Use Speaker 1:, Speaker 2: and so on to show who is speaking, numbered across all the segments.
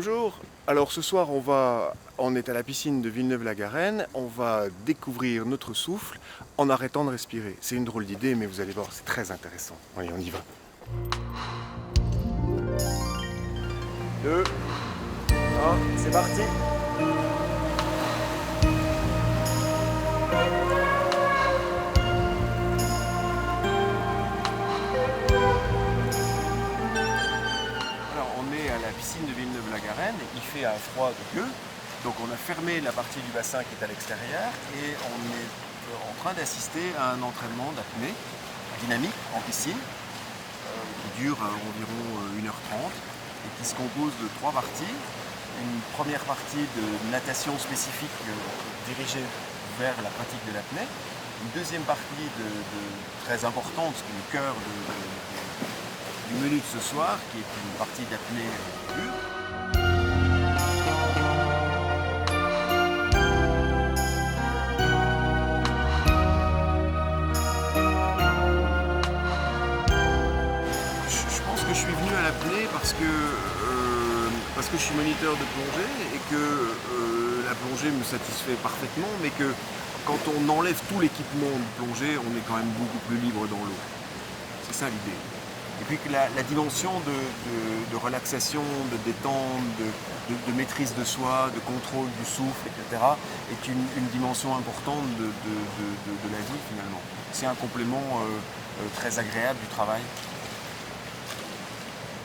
Speaker 1: Bonjour, alors ce soir on est à la piscine de Villeneuve-la-Garenne, on va découvrir notre souffle en arrêtant de respirer. C'est une drôle d'idée mais vous allez voir, c'est très intéressant. Allez, on y va. 2, 1, c'est parti. Alors on est à la piscine de Villeneuve-la-Garenne, il fait un froid de gueux, donc on a fermé la partie du bassin qui est à l'extérieur et on est en train d'assister à un entraînement d'apnée dynamique en piscine qui dure environ 1h30 et qui se compose de 3 parties. Une première partie de natation spécifique dirigée vers la pratique de l'apnée, une deuxième partie très importante, ce qui est le cœur du menu de ce soir, qui est une partie d'apnée pure. Je pense que je suis venu à l'apnée parce que je suis moniteur de plongée et que la plongée me satisfait parfaitement, mais que quand on enlève tout l'équipement de plongée, on est quand même beaucoup plus libre dans l'eau. C'est ça l'idée. Et puis que la dimension de relaxation, de détente, de maîtrise de soi, de contrôle du souffle, etc., est une dimension importante de la vie finalement. C'est un complément très agréable du travail.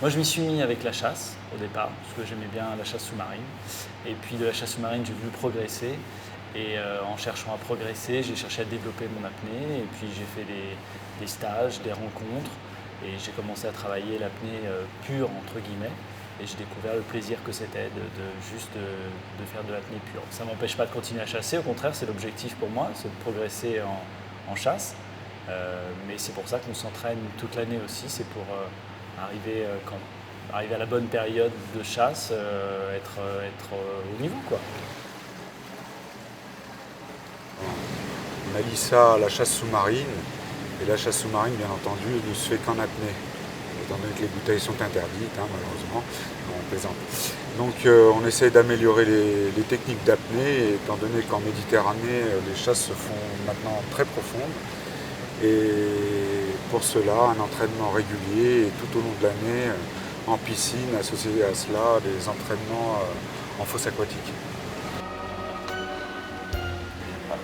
Speaker 2: Moi, je m'y suis mis avec la chasse au départ, parce que j'aimais bien la chasse sous-marine. Et puis de la chasse sous-marine, j'ai voulu progresser. Et en cherchant à progresser, j'ai cherché à développer mon apnée. Et puis j'ai fait des stages, des rencontres. Et j'ai commencé à travailler l'apnée pure, entre guillemets. Et j'ai découvert le plaisir que c'était de faire de l'apnée pure. Ça ne m'empêche pas de continuer à chasser, au contraire, c'est l'objectif pour moi, c'est de progresser en chasse. Mais c'est pour ça qu'on s'entraîne toute l'année aussi, c'est pour arriver à la bonne période de chasse, être au niveau, quoi.
Speaker 3: On allie ça à la chasse sous-marine, et la chasse sous-marine, bien entendu, ne se fait qu'en apnée, étant donné que les bouteilles sont interdites, malheureusement, on plaisante. Donc on essaie d'améliorer les techniques d'apnée, étant donné qu'en Méditerranée, les chasses se font maintenant très profondes. Et pour cela, un entraînement régulier et tout au long de l'année en piscine, associé à cela, des entraînements en fosse aquatique.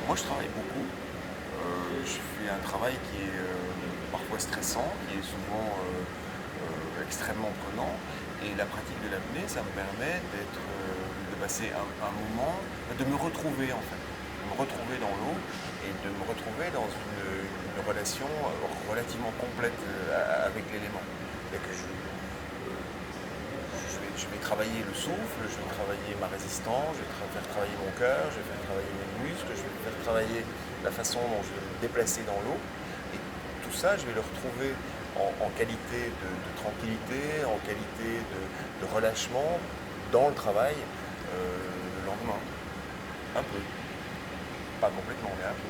Speaker 1: Moi je travaille beaucoup. Je fais un travail qui est parfois stressant, qui est souvent extrêmement prenant. Et la pratique de l'apnée, ça me permet de passer un moment, de me retrouver en fait. De me retrouver dans l'eau et de me retrouver dans une relation relativement complète avec l'élément. Je vais travailler le souffle, je vais travailler ma résistance, je vais faire travailler mon cœur, je vais faire travailler mes muscles, je vais faire travailler la façon dont je vais me déplacer dans l'eau. Et tout ça, je vais le retrouver en qualité de tranquillité, en qualité de relâchement dans le travail le lendemain. Un peu. Pas complètement, mais un peu.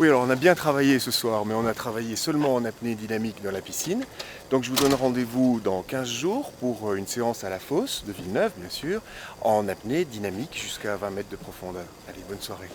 Speaker 1: Oui, alors on a bien travaillé ce soir, mais on a travaillé seulement en apnée dynamique dans la piscine. Donc je vous donne rendez-vous dans 15 jours pour une séance à la fosse de Villeneuve, bien sûr, en apnée dynamique jusqu'à 20 mètres de profondeur. Allez, bonne soirée.